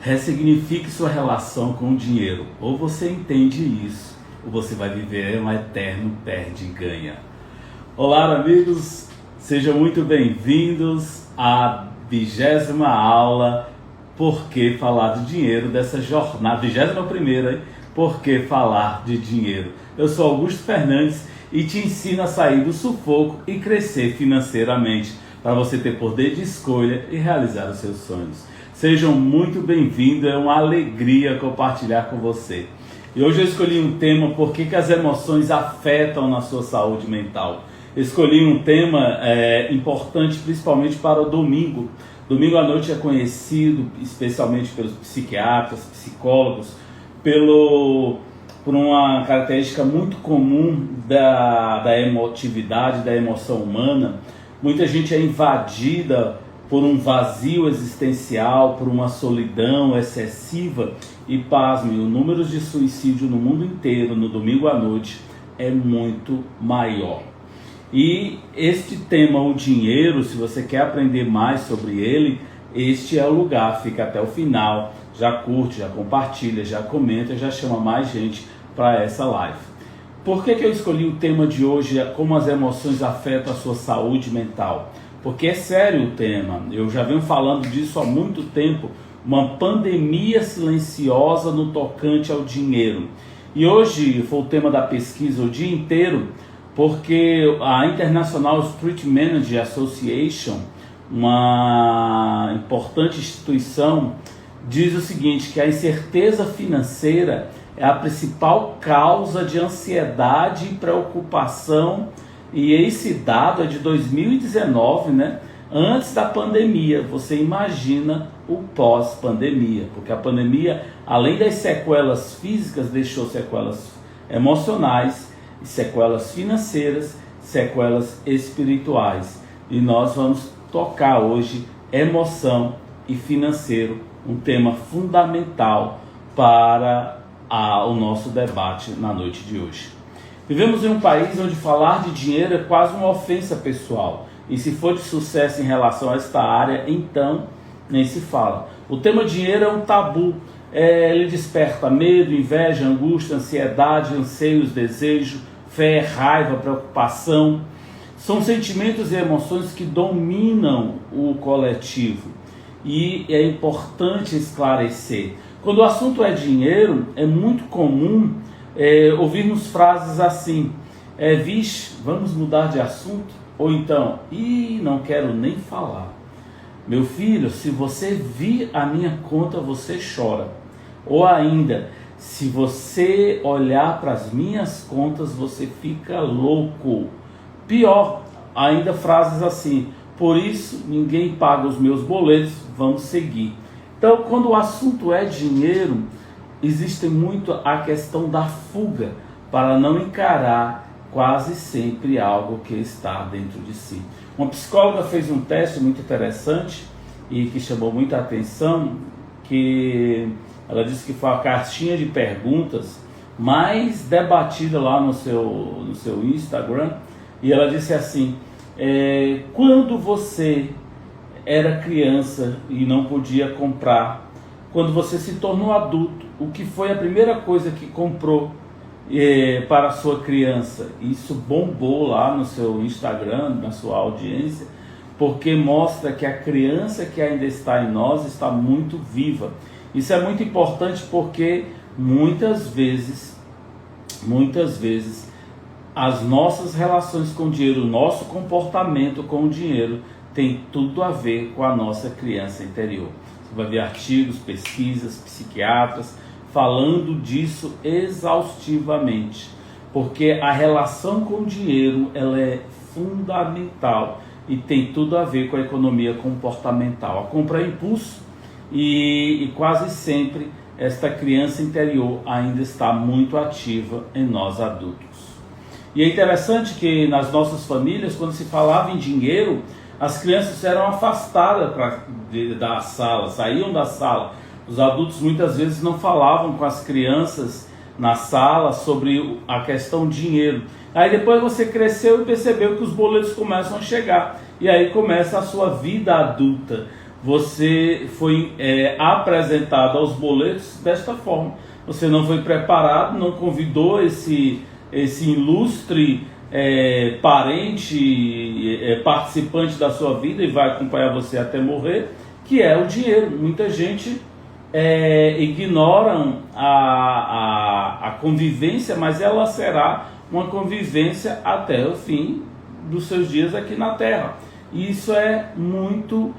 Ressignifique sua relação com o dinheiro. Ou você entende isso, ou você vai viver um eterno perde e ganha. Olá, amigos, sejam muito bem-vindos à 20ª aula Por que Falar de Dinheiro, dessa jornada, 21ª, hein? Por que Falar de Dinheiro. Eu sou Augusto Fernandes e te ensino a sair do sufoco e crescer financeiramente, para você ter poder de escolha e realizar os seus sonhos. Sejam muito bem-vindos, é uma alegria compartilhar com você. E hoje eu escolhi um tema, por que as emoções afetam na sua saúde mental. Escolhi um tema importante, principalmente para o domingo. Domingo à noite é conhecido, especialmente pelos psiquiatras, psicólogos, por uma característica muito comum da emotividade, da emoção humana. Muita gente é invadida por um vazio existencial, por uma solidão excessiva e, pasme, o número de suicídio no mundo inteiro no domingo à noite é muito maior. E este tema, o dinheiro, se você quer aprender mais sobre ele, este é o lugar, fica até o final, já curte, já compartilha, já comenta, já chama mais gente para essa live. Por que eu escolhi o tema de hoje, como as emoções afetam a sua saúde mental? Porque é sério o tema, eu já venho falando disso há muito tempo, uma pandemia silenciosa no tocante ao dinheiro. E hoje foi o tema da pesquisa o dia inteiro, porque a International Street Manager Association, uma importante instituição, diz o seguinte, que a incerteza financeira é a principal causa de ansiedade e preocupação, e esse dado é de 2019, né? Antes da pandemia. Você imagina o pós-pandemia, porque a pandemia, além das sequelas físicas, deixou sequelas emocionais, sequelas financeiras, sequelas espirituais. E nós vamos tocar hoje emoção e financeiro, um tema fundamental para o nosso debate na noite de hoje. Vivemos em um país onde falar de dinheiro é quase uma ofensa pessoal. E se for de sucesso em relação a esta área, então nem se fala. O tema dinheiro é um tabu. Ele desperta medo, inveja, angústia, ansiedade, anseios, desejo, fé, raiva, preocupação. São sentimentos e emoções que dominam o coletivo. E é importante esclarecer. Quando o assunto é dinheiro, é muito comum ouvirmos frases assim, vixe, vamos mudar de assunto? Ou então, não quero nem falar. Meu filho, se você vir a minha conta, você chora. Ou ainda, se você olhar para as minhas contas, você fica louco. Pior, ainda frases assim, por isso ninguém paga os meus boletos, vamos seguir. Então, quando o assunto é dinheiro, existe muito a questão da fuga, para não encarar quase sempre algo que está dentro de si. Uma psicóloga fez um teste muito interessante e que chamou muita atenção, que ela disse que foi a caixinha de perguntas mais debatida lá no seu Instagram, e ela disse assim, quando você era criança e não podia comprar, quando você se tornou adulto, o que foi a primeira coisa que comprou para a sua criança? Isso bombou lá no seu Instagram, na sua audiência, porque mostra que a criança que ainda está em nós está muito viva. Isso é muito importante porque muitas vezes as nossas relações com o dinheiro, o nosso comportamento com o dinheiro tem tudo a ver com a nossa criança interior. Você vai ver artigos, pesquisas, psiquiatras falando disso exaustivamente, porque a relação com o dinheiro ela é fundamental e tem tudo a ver com a economia comportamental. A compra é impulso e quase sempre esta criança interior ainda está muito ativa em nós adultos. E é interessante que nas nossas famílias, quando se falava em dinheiro, as crianças eram afastadas da sala, saíam da sala. Os adultos muitas vezes não falavam com as crianças na sala sobre a questão dinheiro. Aí depois você cresceu e percebeu que os boletos começam a chegar. E aí começa a sua vida adulta. você foi apresentado aos boletos desta forma. Você não foi preparado, não convidou esse ilustre parente, participante da sua vida e vai acompanhar você até morrer, que é o dinheiro. Muita gente ignoram a convivência, mas ela será uma convivência até o fim dos seus dias aqui na Terra. E isso é muito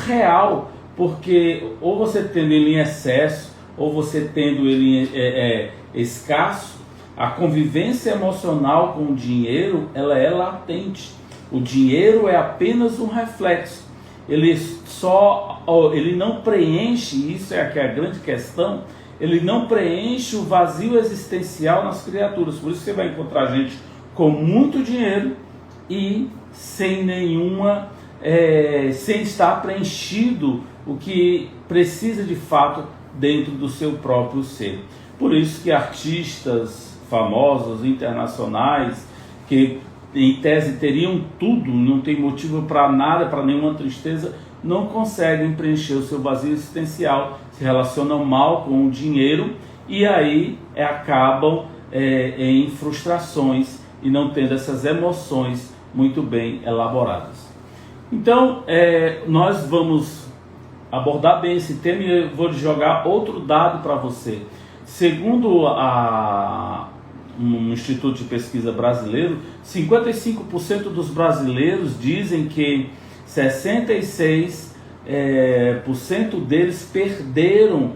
real, porque ou você tendo ele em excesso, ou você tendo ele escasso, a convivência emocional com o dinheiro, ela é latente. O dinheiro é apenas um reflexo. Ele não preenche, isso é a grande questão, ele não preenche o vazio existencial nas criaturas. Por isso você vai encontrar gente com muito dinheiro e sem sem estar preenchido o que precisa de fato dentro do seu próprio ser. Por isso que artistas famosos, internacionais, que em tese teriam tudo, não tem motivo para nada, para nenhuma tristeza, não conseguem preencher o seu vazio existencial, se relacionam mal com o dinheiro e aí acabam em frustrações e não tendo essas emoções muito bem elaboradas. Então, nós vamos abordar bem esse tema e eu vou jogar outro dado para você. Segundo um instituto de pesquisa brasileiro, 55% dos brasileiros dizem que 66% deles perderam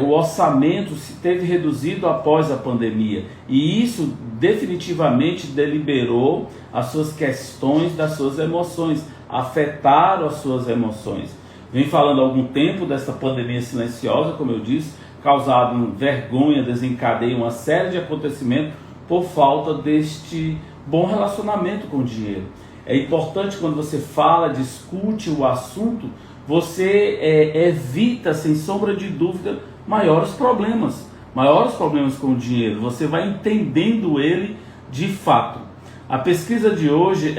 o orçamento, se teve reduzido após a pandemia. E isso definitivamente deliberou as suas questões das suas emoções, afetaram as suas emoções. Vem falando há algum tempo dessa pandemia silenciosa, como eu disse, causado vergonha, desencadeia uma série de acontecimentos por falta deste bom relacionamento com o dinheiro. É importante quando você fala, discute o assunto, você evita, sem sombra de dúvida, maiores problemas com o dinheiro. Você vai entendendo ele de fato. A pesquisa de hoje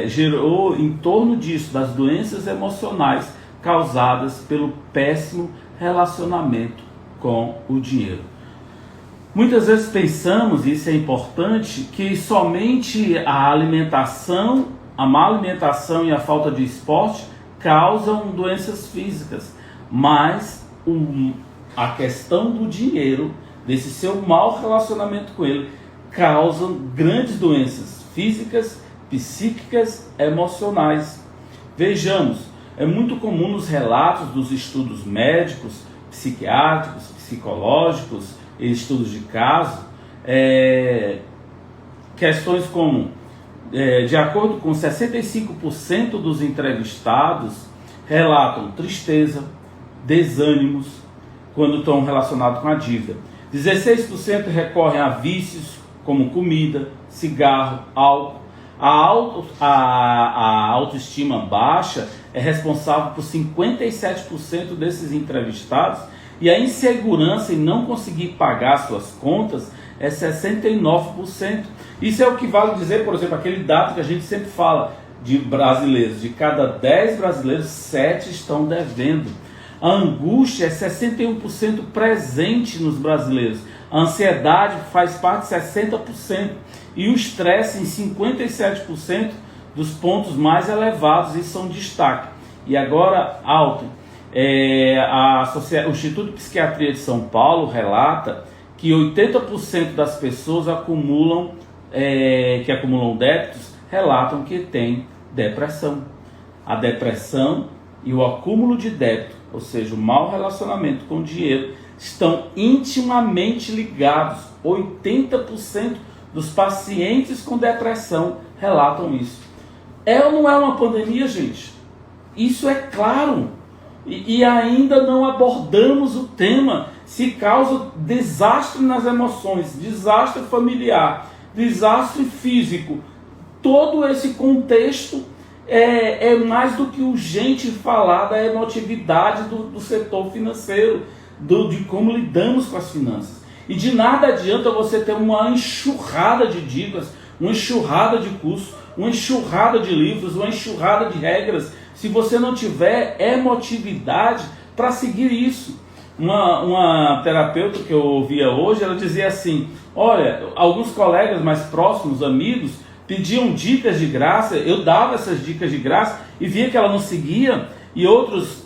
gerou em torno disso, das doenças emocionais causadas pelo péssimo relacionamento com o dinheiro. Muitas vezes pensamos, e isso é importante, que somente a alimentação, a má alimentação e a falta de esporte causam doenças físicas, mas a questão do dinheiro, desse seu mau relacionamento com ele, causam grandes doenças físicas, psíquicas, emocionais. Vejamos, é muito comum nos relatos dos estudos médicos, psiquiátricos, psicológicos, estudos de caso, questões como, de acordo com 65% dos entrevistados, relatam tristeza, desânimos quando estão relacionados com a dívida. 16% recorrem a vícios como comida, cigarro, álcool. A autoestima baixa é responsável por 57% desses entrevistados e a insegurança em não conseguir pagar suas contas é 69%. Isso é o que vale dizer, por exemplo, aquele dado que a gente sempre fala de brasileiros. De cada 10 brasileiros, 7 estão devendo. A angústia é 61% presente nos brasileiros. A ansiedade faz parte de 60%. E o estresse em 57% dos pontos mais elevados, e são destaque. E agora, Alton, o Instituto de Psiquiatria de São Paulo relata que 80% das pessoas que acumulam débitos relatam que têm depressão. A depressão e o acúmulo de débito, ou seja, o mau relacionamento com o dinheiro, estão intimamente ligados. 80% dos pacientes com depressão relatam isso. É ou não é uma pandemia, gente? Isso é claro. E ainda não abordamos o tema. Se causa desastre nas emoções, desastre familiar, desastre físico. Todo esse contexto é mais do que urgente falar da emotividade do setor financeiro, de como lidamos com as finanças. E de nada adianta você ter uma enxurrada de dívidas, uma enxurrada de cursos, uma enxurrada de livros, uma enxurrada de regras, se você não tiver emotividade para seguir isso. Uma terapeuta que eu ouvia hoje, ela dizia assim, olha, alguns colegas mais próximos, amigos, pediam dicas de graça, eu dava essas dicas de graça e via que ela não seguia, e outros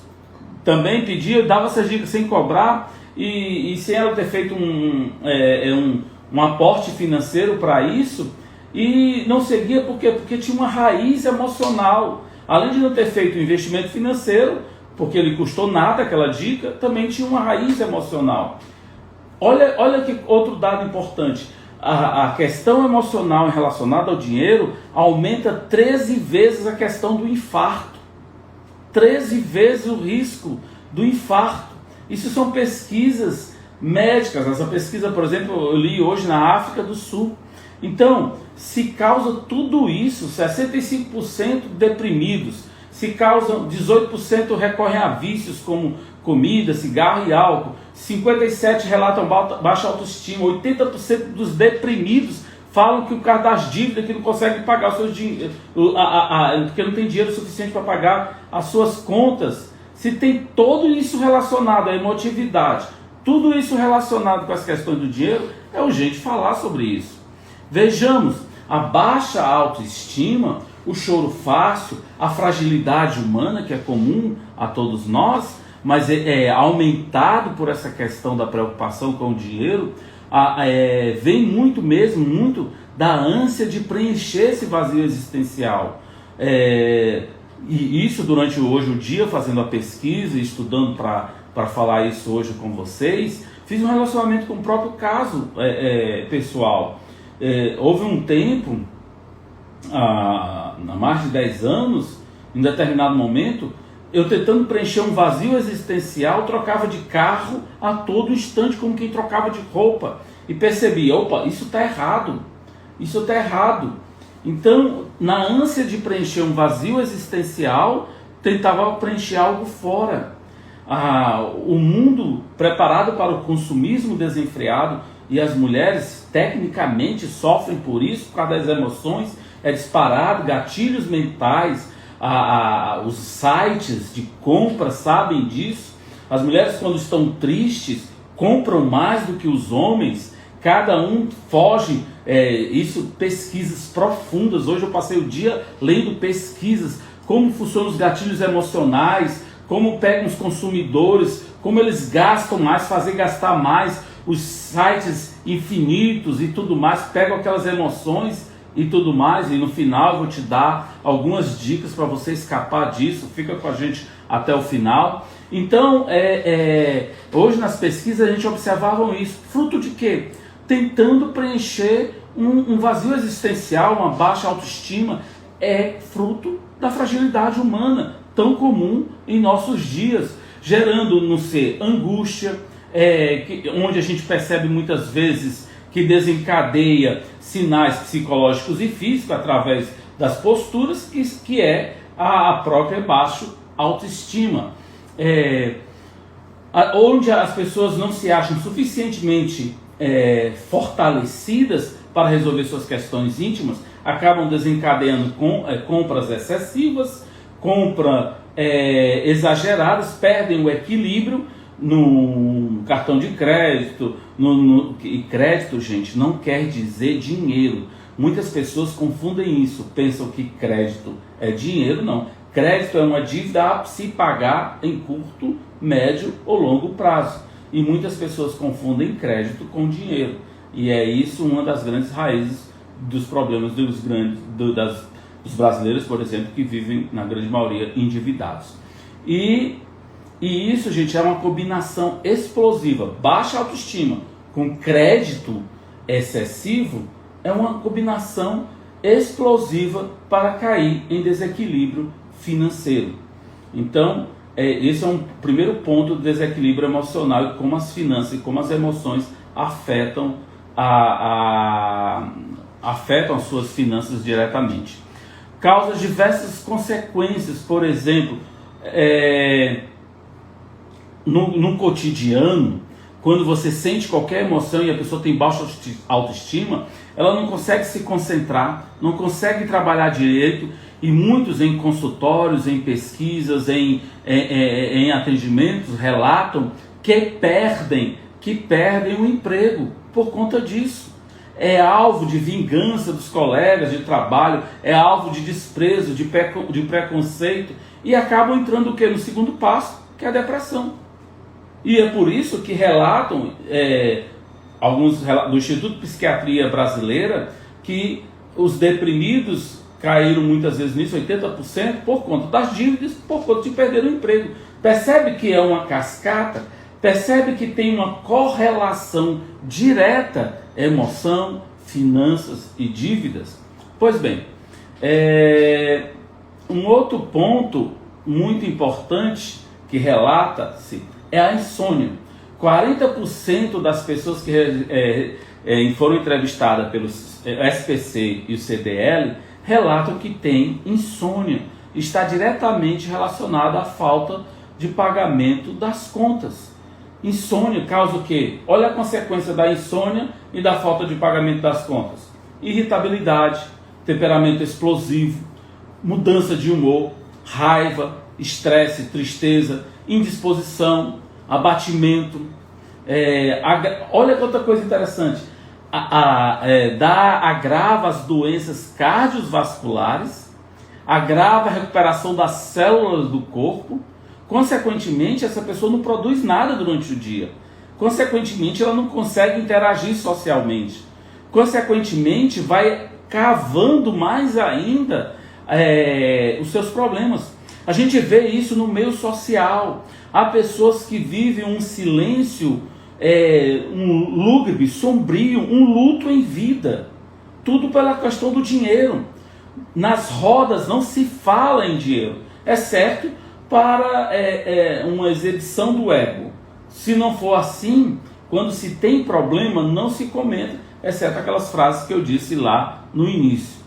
também pediam, eu dava essas dicas sem cobrar, e sem ela ter feito um aporte financeiro para isso, e não seguia por quê? Porque tinha uma raiz emocional. Além de não ter feito um investimento financeiro, porque lhe custou nada aquela dica, também tinha uma raiz emocional. Olha que outro dado importante. A questão emocional relacionada ao dinheiro aumenta 13 vezes a questão do infarto. 13 vezes o risco do infarto. Isso são pesquisas médicas. Essa pesquisa, por exemplo, eu li hoje na África do Sul. Então, se causa tudo isso, 65% deprimidos, se causam 18% recorrem a vícios como comida, cigarro e álcool, 57% relatam baixa autoestima, 80% dos deprimidos falam que o cara das dívidas, que não consegue pagar os seus dinheiro, porque não tem dinheiro suficiente para pagar as suas contas. Se tem tudo isso relacionado à emotividade, tudo isso relacionado com as questões do dinheiro, é urgente falar sobre isso. Vejamos, a baixa autoestima, o choro fácil, a fragilidade humana que é comum a todos nós, mas é aumentado por essa questão da preocupação com o dinheiro, vem muito da ânsia de preencher esse vazio existencial. E isso durante hoje o dia, fazendo a pesquisa e estudando para falar isso hoje com vocês, fiz um relacionamento com o próprio caso pessoal. Houve um tempo, há mais de 10 anos, em determinado momento, eu tentando preencher um vazio existencial, trocava de carro a todo instante, como quem trocava de roupa, e percebi, opa, isso está errado, Então, na ânsia de preencher um vazio existencial, tentava preencher algo fora. O mundo preparado para o consumismo desenfreado, e as mulheres tecnicamente sofrem por isso, por causa das emoções, é disparado, gatilhos mentais, os sites de compra sabem disso. As mulheres, quando estão tristes, compram mais do que os homens, cada um foge, isso, pesquisas profundas. Hoje eu passei o dia lendo pesquisas, como funcionam os gatilhos emocionais, como pegam os consumidores, como eles gastam mais, fazer gastar mais, os sites infinitos e tudo mais, pegam aquelas emoções e tudo mais, e no final eu vou te dar algumas dicas para você escapar disso. Fica com a gente até o final. Então, hoje nas pesquisas a gente observava isso, fruto de quê? Tentando preencher um vazio existencial, uma baixa autoestima, é fruto da fragilidade humana, tão comum em nossos dias, gerando no ser angústia, onde a gente percebe muitas vezes que desencadeia sinais psicológicos e físicos através das posturas, que é a própria baixa autoestima. Onde as pessoas não se acham suficientemente fortalecidas para resolver suas questões íntimas, acabam desencadeando compras excessivas, exageradas, perdem o equilíbrio no cartão de crédito. E crédito, gente, não quer dizer dinheiro. Muitas pessoas confundem isso, pensam que crédito é dinheiro. Não, crédito é uma dívida a se pagar em curto, médio ou longo prazo. E muitas pessoas confundem crédito com dinheiro. E é isso uma das grandes raízes dos problemas dos brasileiros, por exemplo, que vivem, na grande maioria, endividados. E isso, gente, é uma combinação explosiva. Baixa autoestima com crédito excessivo é uma combinação explosiva para cair em desequilíbrio financeiro. Então, esse é um primeiro ponto do desequilíbrio emocional, e como as finanças e como as emoções afetam as suas finanças diretamente. Causa diversas consequências, por exemplo, no cotidiano, quando você sente qualquer emoção e a pessoa tem baixa autoestima, ela não consegue se concentrar, não consegue trabalhar direito, e muitos em consultórios, em pesquisas, em atendimentos relatam que perdem o emprego por conta disso. É alvo de vingança dos colegas de trabalho, é alvo de desprezo, de preconceito, e acabam entrando o quê? No segundo passo, que é a depressão. E é por isso que relatam, alguns do Instituto de Psiquiatria Brasileira, que os deprimidos caíram muitas vezes nisso, 80%, por conta das dívidas, por conta de perder o emprego. Percebe que é uma cascata? Percebe que tem uma correlação direta, emoção, finanças e dívidas? Pois bem, um outro ponto muito importante que relata-se é a insônia. 40% das pessoas que foram entrevistadas pelos SPC e o CDL relatam que tem insônia. Está diretamente relacionado à falta de pagamento das contas. Insônia causa o quê? Olha a consequência da insônia e da falta de pagamento das contas. Irritabilidade, temperamento explosivo, mudança de humor, raiva, estresse, tristeza, indisposição, abatimento. Olha outra coisa interessante. Agrava as doenças cardiovasculares, agrava a recuperação das células do corpo. Consequentemente, essa pessoa não produz nada durante o dia. Consequentemente, ela não consegue interagir socialmente. Consequentemente, vai cavando mais ainda os seus problemas. A gente vê isso no meio social. Há pessoas que vivem um silêncio, um lúgubre, sombrio, um luto em vida. Tudo pela questão do dinheiro. Nas rodas não se fala em dinheiro, exceto para uma exibição do ego. Se não for assim, quando se tem problema, não se comenta, exceto aquelas frases que eu disse lá no início.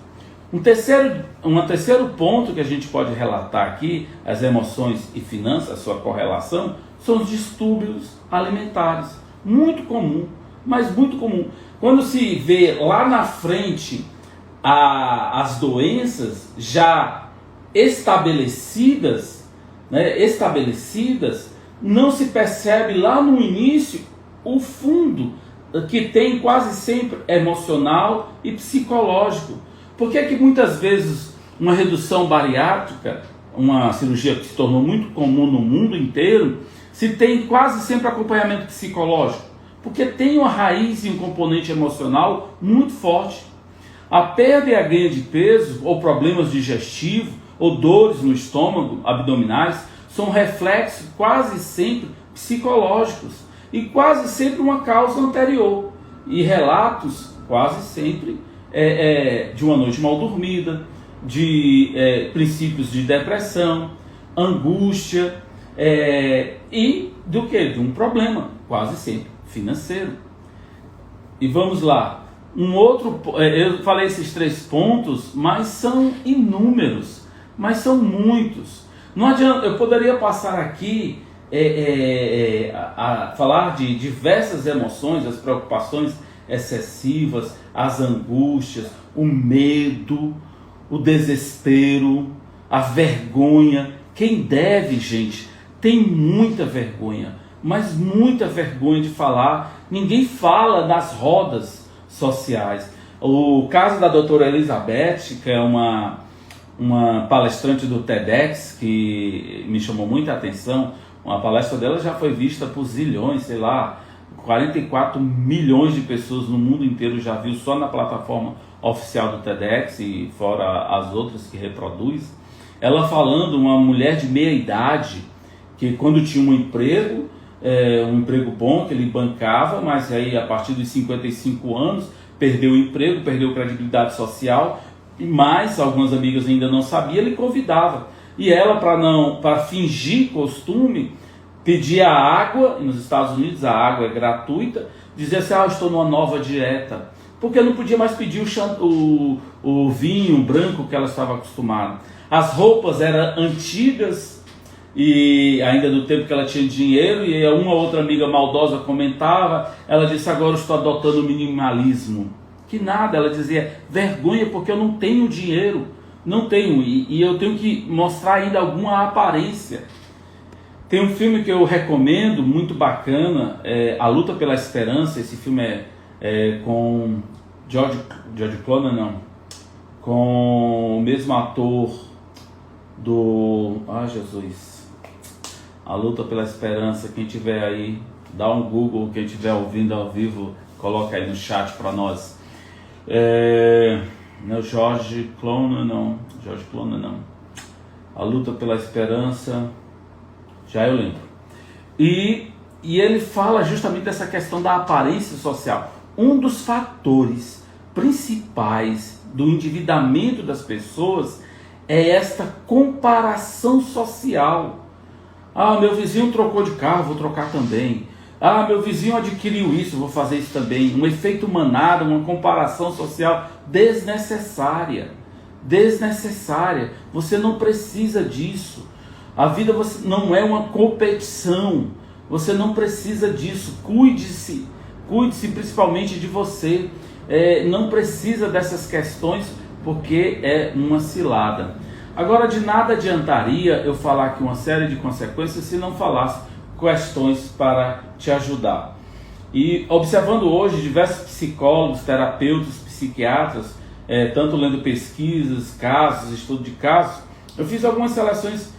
Um terceiro ponto que a gente pode relatar aqui, as emoções e finanças, a sua correlação, são os distúrbios alimentares. Muito comum, mas muito comum. Quando se vê lá na frente as doenças já estabelecidas, não se percebe lá no início o fundo que tem quase sempre emocional e psicológico. Por que muitas vezes uma redução bariátrica, uma cirurgia que se tornou muito comum no mundo inteiro, se tem quase sempre acompanhamento psicológico? Porque tem uma raiz e um componente emocional muito forte. A perda e a ganho de peso, ou problemas digestivos, ou dores no estômago, abdominais, são reflexos quase sempre psicológicos e quase sempre uma causa anterior. E relatos quase sempre de uma noite mal dormida, de princípios de depressão, angústia e do que? De um problema, quase sempre financeiro. E vamos lá. Eu falei esses 3 pontos, mas são inúmeros, mas são muitos. Não adianta, eu poderia passar aqui a falar de diversas emoções, as preocupações excessivas, as angústias, o medo, o desespero, a vergonha. Quem deve, gente, tem muita vergonha, mas muita vergonha de falar. Ninguém fala das rodas sociais. O caso da doutora Elizabeth, que é uma palestrante do TEDx, que me chamou muita atenção. Uma palestra dela já foi vista por zilhões, 44 milhões de pessoas no mundo inteiro já viu só na plataforma oficial do TEDx e fora as outras que reproduz. Ela falando, uma mulher de meia idade, que quando tinha um emprego bom, que ele bancava, mas aí a partir dos 55 anos perdeu o emprego, perdeu credibilidade social, mas algumas amigas ainda não sabiam, ele convidava. E ela, para fingir costume, pedia água, e nos Estados Unidos a água é gratuita, dizia assim, estou numa nova dieta, porque não podia mais pedir o vinho branco que ela estava acostumada. As roupas eram antigas e ainda do tempo que ela tinha dinheiro, e uma outra amiga maldosa comentava, ela disse: agora eu estou adotando o minimalismo. Que nada, ela dizia: vergonha, porque eu não tenho dinheiro, não tenho, e eu tenho que mostrar ainda alguma aparência. Tem um filme que eu recomendo, muito bacana, A Luta pela Esperança. Esse filme é com George Clooney, não, com o mesmo ator do... Jesus, A Luta pela Esperança. Quem tiver aí, dá um Google, quem tiver ouvindo ao vivo, coloca aí no chat para nós. Não, George Clooney não, A Luta pela Esperança, já eu lembro. E ele fala justamente dessa questão da aparência social. Um dos fatores principais do endividamento das pessoas é esta comparação social. Ah, meu vizinho trocou de carro, vou trocar também. Ah, meu vizinho adquiriu isso, vou fazer isso também. Um efeito manada, uma comparação social desnecessária. Desnecessária. Você não precisa disso. A vida não é uma competição. Você não precisa disso. Cuide-se. Cuide-se principalmente de você. Não precisa dessas questões, porque é uma cilada. Agora, de nada adiantaria eu falar aqui uma série de consequências se não falasse questões para te ajudar. E observando hoje diversos psicólogos, terapeutas, psiquiatras, tanto lendo pesquisas, casos, estudo de casos, eu fiz algumas seleções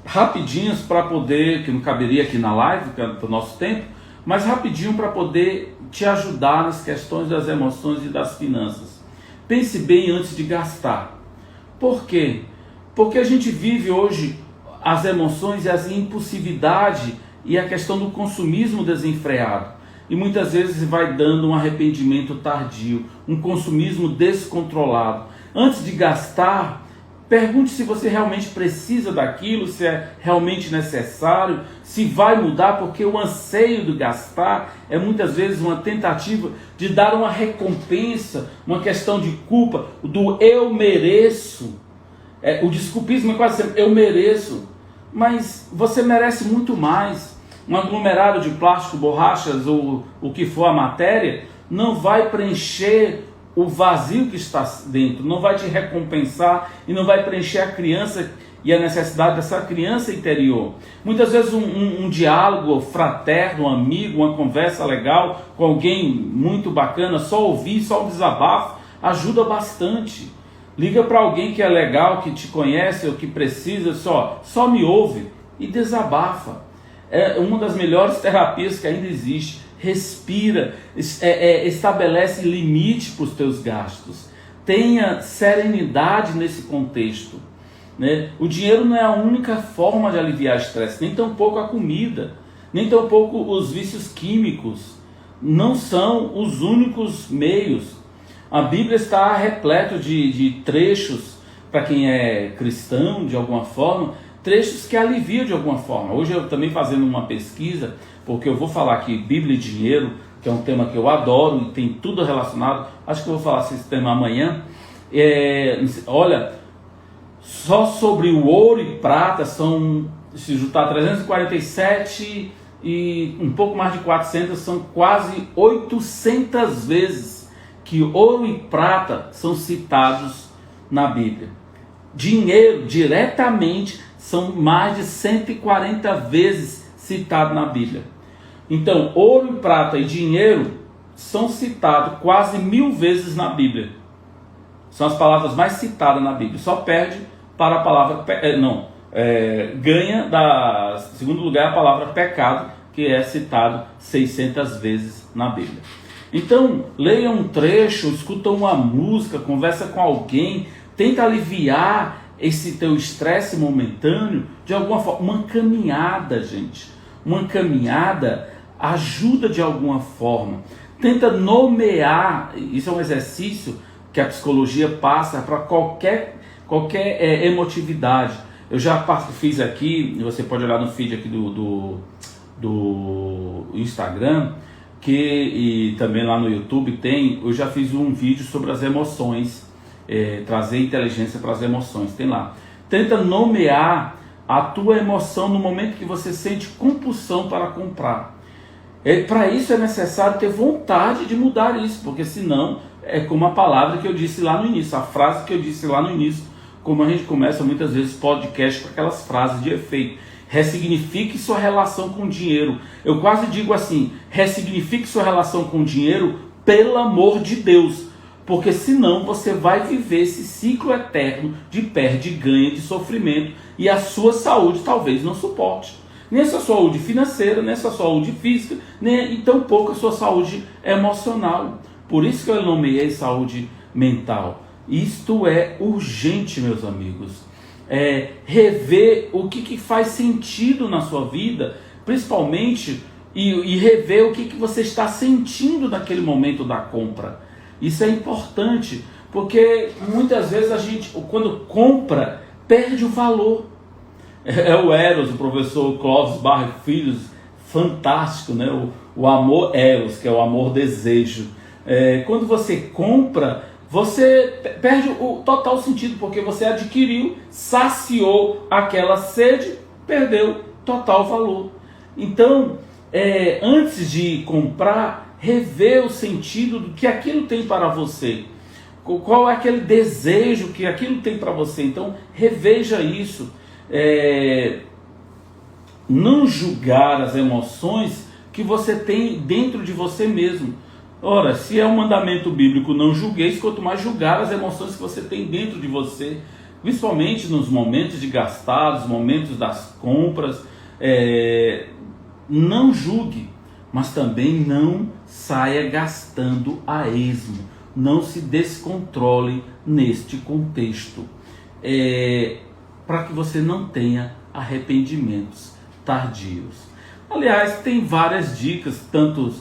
rapidinhas para poder, que não caberia aqui na live, que é para o nosso tempo, mas rapidinho para poder te ajudar nas questões das emoções e das finanças. Pense bem antes de gastar. Por quê? Porque a gente vive hoje as emoções e as impulsividade e a questão do consumismo desenfreado. E muitas vezes vai dando um arrependimento tardio, um consumismo descontrolado. Antes de gastar, pergunte se você realmente precisa daquilo, se é realmente necessário, se vai mudar, porque o anseio do gastar é muitas vezes uma tentativa de dar uma recompensa, uma questão de culpa, do eu mereço. O desculpismo é quase sempre eu mereço, mas você merece muito mais. Um aglomerado de plástico, borrachas ou o que for a matéria não vai preencher o vazio que está dentro, não vai te recompensar e não vai preencher a criança e a necessidade dessa criança interior. Muitas vezes um diálogo fraterno, um amigo, uma conversa legal com alguém muito bacana, só ouvir, só um desabafo, ajuda bastante. Liga para alguém que é legal, que te conhece ou que precisa, só me ouve e desabafa. É uma das melhores terapias que ainda existe. Respira, estabelece limite para os teus gastos. Tenha serenidade nesse contexto, né? O dinheiro não é a única forma de aliviar estresse, nem tampouco a comida, nem tampouco os vícios químicos. Não são os únicos meios. A Bíblia está repleta de trechos, para quem é cristão de alguma forma, trechos que aliviam de alguma forma. Hoje eu também fazendo uma pesquisa, porque eu vou falar aqui Bíblia e dinheiro, que é um tema que eu adoro e tem tudo relacionado. Acho que eu vou falar esse tema amanhã. Olha, só sobre o ouro e prata são, se juntar 347 e um pouco mais de 400, são quase 800 vezes que ouro e prata são citados na Bíblia. Dinheiro, diretamente, são mais de 140 vezes citado na Bíblia. Então, ouro e prata e dinheiro são citados quase 1000 vezes na Bíblia. São as palavras mais citadas na Bíblia. Só perde para a palavra... ganha, segundo lugar, a palavra pecado, que é citado 600 vezes na Bíblia. Então, leia um trecho, escuta uma música, conversa com alguém, tenta aliviar esse teu estresse momentâneo de alguma forma. Uma caminhada, gente. Uma caminhada ajuda de alguma forma. Tenta nomear, isso é um exercício que a psicologia passa para qualquer emotividade. Eu já fiz aqui, você pode olhar no feed aqui do Instagram, e também lá no YouTube eu já fiz um vídeo sobre as emoções, trazer inteligência para as emoções, tem lá. Tenta nomear a tua emoção no momento que você sente compulsão para comprar. Para isso é necessário ter vontade de mudar isso, porque senão é como a palavra que eu disse lá no início, a frase que eu disse lá no início, como a gente começa muitas vezes podcast com aquelas frases de efeito. Ressignifique sua relação com o dinheiro. Eu quase digo assim, ressignifique sua relação com o dinheiro pelo amor de Deus, porque senão você vai viver esse ciclo eterno de perde e ganha, de sofrimento, e a sua saúde talvez não suporte. Nem a sua saúde financeira, nem a sua saúde física, nem, e tampouco a sua saúde emocional. Por isso que eu nomeei saúde mental. Isto é urgente, meus amigos. Rever o que faz sentido na sua vida, principalmente, e rever o que você está sentindo naquele momento da compra. Isso é importante, porque muitas vezes a gente, quando compra, perde o valor. É o Eros, o professor Clóvis Barra Filhos, fantástico, né? O amor Eros, que é o amor desejo. Quando você compra, você perde o total sentido, porque você adquiriu, saciou aquela sede, perdeu total valor. Então, antes de comprar, rever o sentido do que aquilo tem para você. Qual é aquele desejo que aquilo tem para você. Então, reveja isso. Não julgar as emoções que você tem dentro de você mesmo. Ora, se é um mandamento bíblico, não julgueis, quanto mais julgar as emoções que você tem dentro de você, principalmente nos momentos de gastar, nos momentos das compras. Não julgue, mas também não saia gastando a esmo. Não se descontrole neste contexto, para que você não tenha arrependimentos tardios. Aliás, tem várias dicas, tanto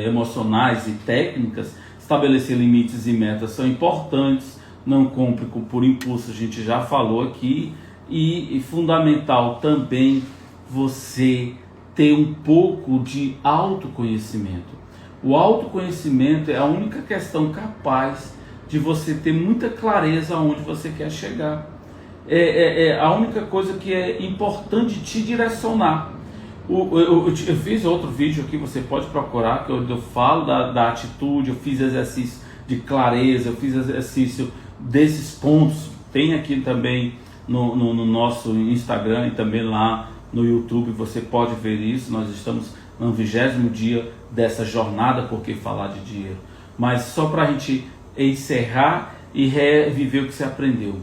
emocionais e técnicas. Estabelecer limites e metas são importantes. Não compre por impulso, a gente já falou aqui. E fundamental também você ter um pouco de autoconhecimento. O autoconhecimento é a única questão capaz de você ter muita clareza aonde você quer chegar. É a única coisa que é importante te direcionar. Eu fiz outro vídeo aqui, você pode procurar, que eu falo da atitude, eu fiz exercício de clareza, eu fiz exercício desses pontos. Tem aqui também no nosso Instagram e também lá no YouTube, você pode ver isso. Nós estamos no 20º dia dessa jornada, porque falar de dinheiro. Mas só para a gente encerrar e reviver o que você aprendeu.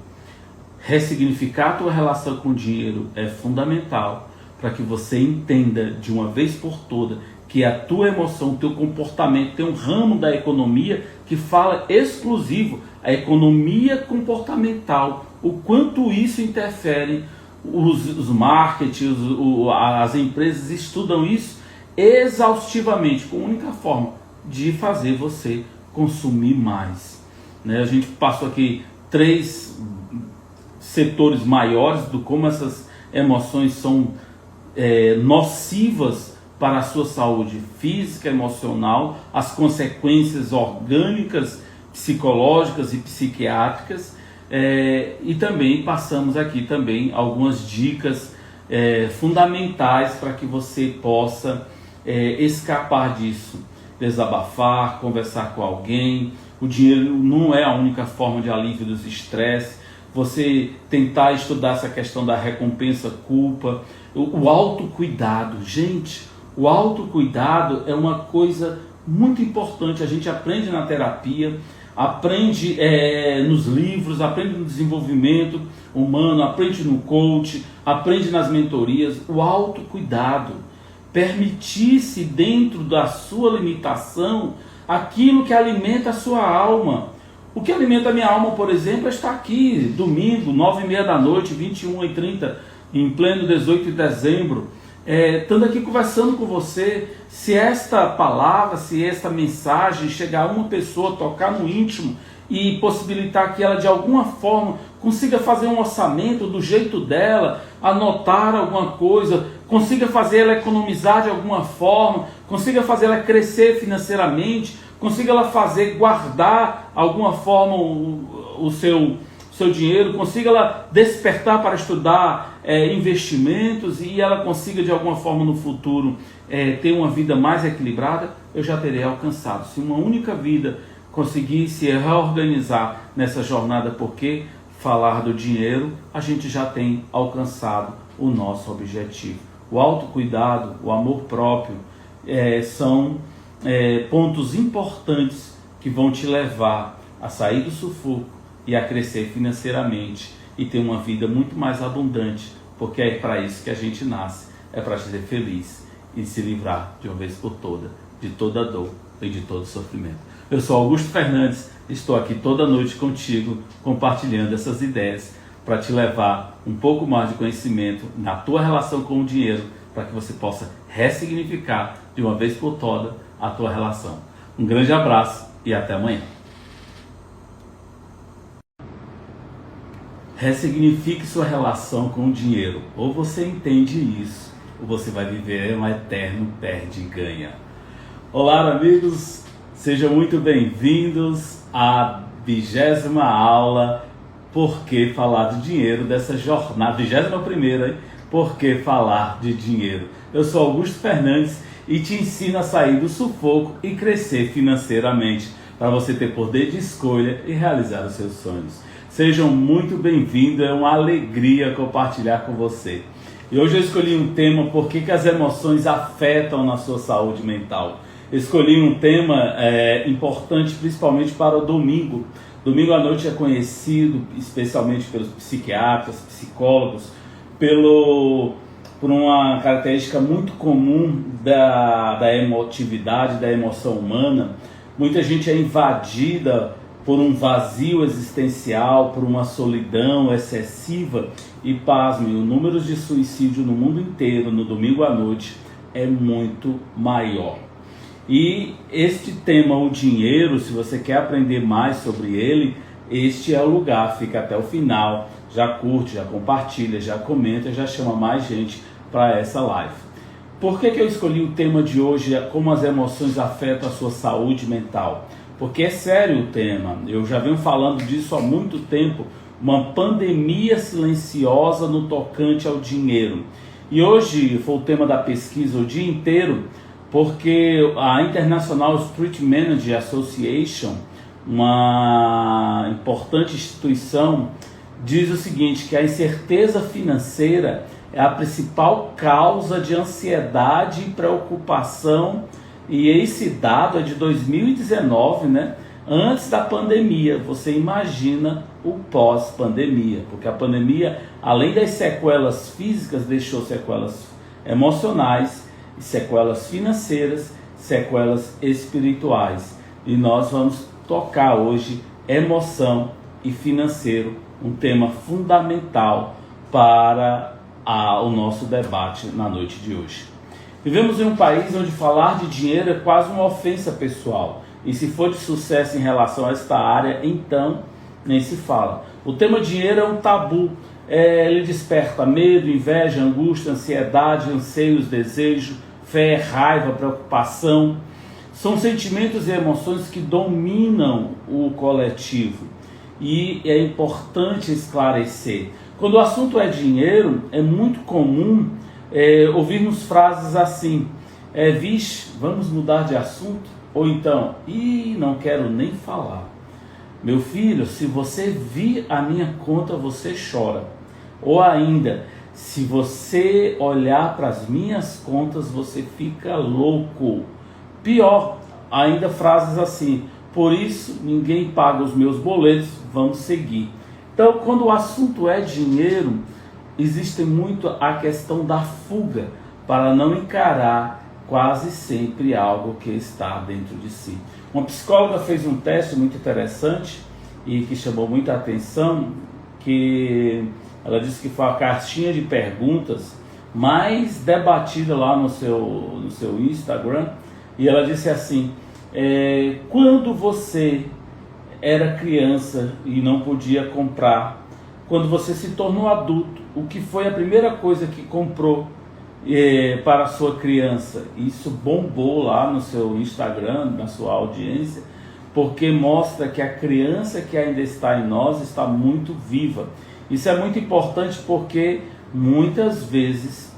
Ressignificar a tua relação com o dinheiro é fundamental para que você entenda de uma vez por toda que a tua emoção, o teu comportamento, tem um ramo da economia que fala exclusivo, a economia comportamental, o quanto isso interfere. Os marketing, as empresas estudam isso exaustivamente, com a única forma de fazer você consumir mais. A gente passou aqui 3 setores maiores do como essas emoções são nocivas para a sua saúde física, emocional, as consequências orgânicas, psicológicas e psiquiátricas, e também passamos aqui também algumas dicas fundamentais para que você possa escapar disso, desabafar, conversar com alguém. O dinheiro não é a única forma de alívio dos estresses. Você tentar estudar essa questão da recompensa-culpa, o autocuidado. Gente, o autocuidado é uma coisa muito importante. A gente aprende na terapia, aprende nos livros, aprende no desenvolvimento humano, aprende no coach, aprende nas mentorias. O autocuidado, permitir-se dentro da sua limitação aquilo que alimenta a sua alma. O que alimenta a minha alma, por exemplo, é estar aqui, domingo, 9h30 da noite, 21h30, em pleno 18 de dezembro, estando aqui conversando com você. Se esta palavra, se esta mensagem chegar a uma pessoa, tocar no íntimo e possibilitar que ela de alguma forma consiga fazer um orçamento do jeito dela, anotar alguma coisa, consiga fazer ela economizar de alguma forma, consiga fazer ela crescer financeiramente, consiga ela guardar alguma forma o seu seu dinheiro, consiga ela despertar para estudar investimentos e ela consiga de alguma forma no futuro ter uma vida mais equilibrada, eu já terei alcançado. Se uma única vida conseguir se reorganizar nessa jornada, porque falar do dinheiro, a gente já tem alcançado o nosso objetivo. O autocuidado, o amor próprio são pontos importantes que vão te levar a sair do sufoco e a crescer financeiramente e ter uma vida muito mais abundante, porque é para isso que a gente nasce, é para ser feliz e se livrar de uma vez por toda de toda dor e de todo sofrimento. Eu sou Augusto Fernandes, estou aqui toda noite contigo, compartilhando essas ideias para te levar um pouco mais de conhecimento na tua relação com o dinheiro, para que você possa ressignificar de uma vez por toda a tua relação. Um grande abraço e até amanhã. Ressignifique sua relação com o dinheiro. Ou você entende isso, ou você vai viver um eterno perde e ganha. Olá, amigos, sejam muito bem-vindos à 20ª aula Por que Falar de Dinheiro, dessa jornada, 21ª, hein? Por que Falar de Dinheiro. Eu sou Augusto Fernandes e te ensino a sair do sufoco e crescer financeiramente, para você ter poder de escolha e realizar os seus sonhos. Sejam muito bem-vindos, é uma alegria compartilhar com você. E hoje eu escolhi um tema, por que as emoções afetam na sua saúde mental. Escolhi um tema importante, principalmente para o domingo. Domingo à noite é conhecido, especialmente pelos psiquiatras, psicólogos, por uma característica muito comum da emotividade, da emoção humana. Muita gente é invadida por um vazio existencial, por uma solidão excessiva e, pasme, o número de suicídio no mundo inteiro no domingo à noite é muito maior. E este tema, o dinheiro, se você quer aprender mais sobre ele, este é o lugar, fica até o final, já curte, já compartilha, já comenta, já chama mais gente para essa live. Por que eu escolhi o tema de hoje, como as emoções afetam a sua saúde mental? Porque é sério o tema, eu já venho falando disso há muito tempo, uma pandemia silenciosa no tocante ao dinheiro. E hoje foi o tema da pesquisa o dia inteiro, porque a International Street Manager Association, uma importante instituição, diz o seguinte, que a incerteza financeira é a principal causa de ansiedade e preocupação. E esse dado é de 2019, né? Antes da pandemia. Você imagina o pós-pandemia, porque a pandemia, além das sequelas físicas, deixou sequelas emocionais, sequelas financeiras, sequelas espirituais. E nós vamos tocar hoje emoção e financeiro, um tema fundamental para o nosso debate na noite de hoje. Vivemos em um país onde falar de dinheiro é quase uma ofensa pessoal. E se for de sucesso em relação a esta área, então nem se fala. O tema dinheiro é um tabu. Ele desperta medo, inveja, angústia, ansiedade, anseios, desejo, fé, raiva, preocupação. São sentimentos e emoções que dominam o coletivo. E é importante esclarecer. Quando o assunto é dinheiro, é muito comum ouvirmos frases assim, vixe, vamos mudar de assunto? Ou então, não quero nem falar. Meu filho, se você vir a minha conta, você chora. Ou ainda, se você olhar para as minhas contas, você fica louco. Pior, ainda frases assim, por isso ninguém paga os meus boletos, vamos seguir. Então, quando o assunto é dinheiro, existe muito a questão da fuga, para não encarar quase sempre algo que está dentro de si. Uma psicóloga fez um teste muito interessante e que chamou muita atenção, que ela disse que foi a caixinha de perguntas mais debatida lá no seu Instagram, e ela disse assim, quando você era criança e não podia comprar, quando você se tornou adulto, o que foi a primeira coisa que comprou para a sua criança? Isso bombou lá no seu Instagram, na sua audiência, porque mostra que a criança que ainda está em nós está muito viva. Isso é muito importante porque muitas vezes,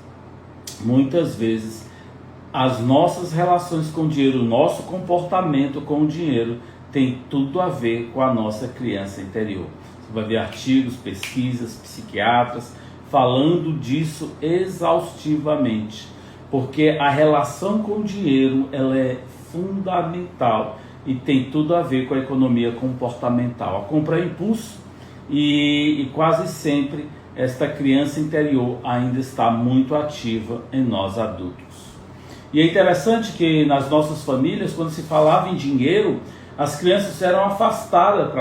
as nossas relações com o dinheiro, o nosso comportamento com o dinheiro tem tudo a ver com a nossa criança interior. Você vai ver artigos, pesquisas, psiquiatras falando disso exaustivamente, porque a relação com o dinheiro ela é fundamental e tem tudo a ver com a economia comportamental. A compra é impulso e quase sempre esta criança interior ainda está muito ativa em nós adultos. E é interessante que nas nossas famílias, quando se falava em dinheiro, as crianças eram afastadas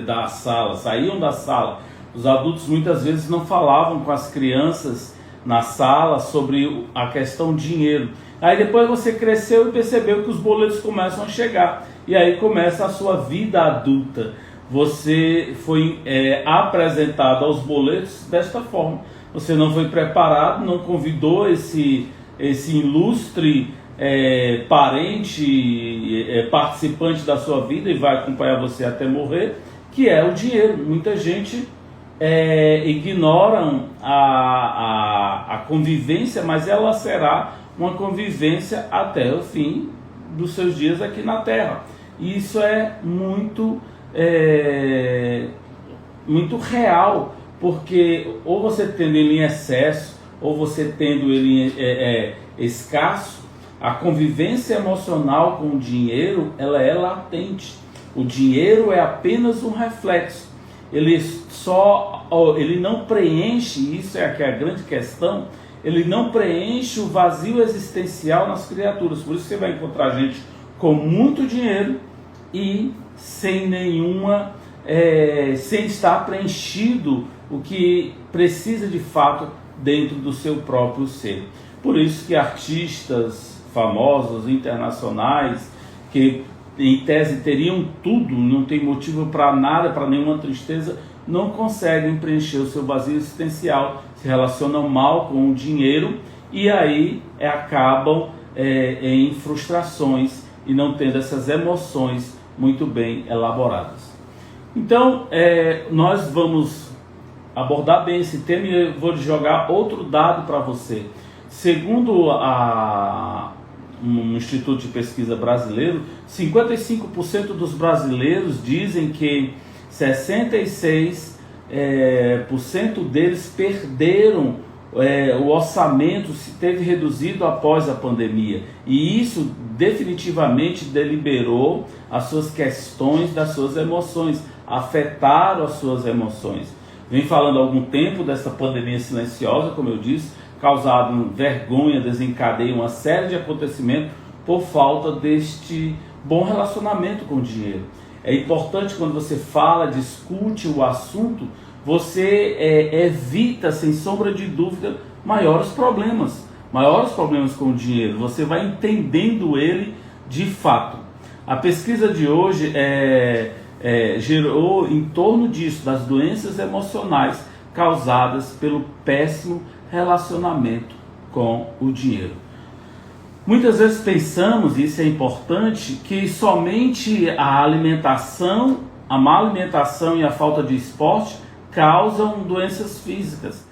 da sala, saíam da sala. Os adultos muitas vezes não falavam com as crianças na sala sobre a questão dinheiro. Aí depois você cresceu e percebeu que os boletos começam a chegar. E aí começa a sua vida adulta. Você foi apresentado aos boletos desta forma. Você não foi preparado, não convidou esse ilustre parente, participante da sua vida e vai acompanhar você até morrer, que é o dinheiro. Muita gente ignoram a convivência, mas ela será uma convivência até o fim dos seus dias aqui na Terra. E isso é muito real, porque ou você tendo ele em excesso, ou você tendo ele escasso, a convivência emocional com o dinheiro ela é latente. O dinheiro é apenas um reflexo. Ele não preenche, isso é aqui a grande questão, ele não preenche o vazio existencial nas criaturas. Por isso você vai encontrar gente com muito dinheiro e sem sem estar preenchido o que precisa de fato dentro do seu próprio ser. Por isso que artistas famosos, internacionais, que em tese teriam tudo, não tem motivo para nada, para nenhuma tristeza, não conseguem preencher o seu vazio existencial, se relacionam mal com o dinheiro e aí acabam em frustrações e não tendo essas emoções muito bem elaboradas. Então, nós vamos abordar bem esse tema e eu vou jogar outro dado para você. Segundo um instituto de pesquisa brasileiro, 55% dos brasileiros dizem que 66% deles perderam o orçamento, se teve reduzido após a pandemia. E isso definitivamente deliberou as suas questões das suas emoções, afetaram as suas emoções. Vem falando há algum tempo dessa pandemia silenciosa, como eu disse, causado vergonha, desencadeia uma série de acontecimentos por falta deste bom relacionamento com o dinheiro. É importante quando você fala, discute o assunto, você evita, sem sombra de dúvida, maiores problemas com o dinheiro. Você vai entendendo ele de fato. A pesquisa de hoje gerou em torno disso, das doenças emocionais causadas pelo péssimo relacionamento com o dinheiro. Muitas vezes pensamos, e isso é importante, que somente a alimentação, a má alimentação e a falta de esporte causam doenças físicas.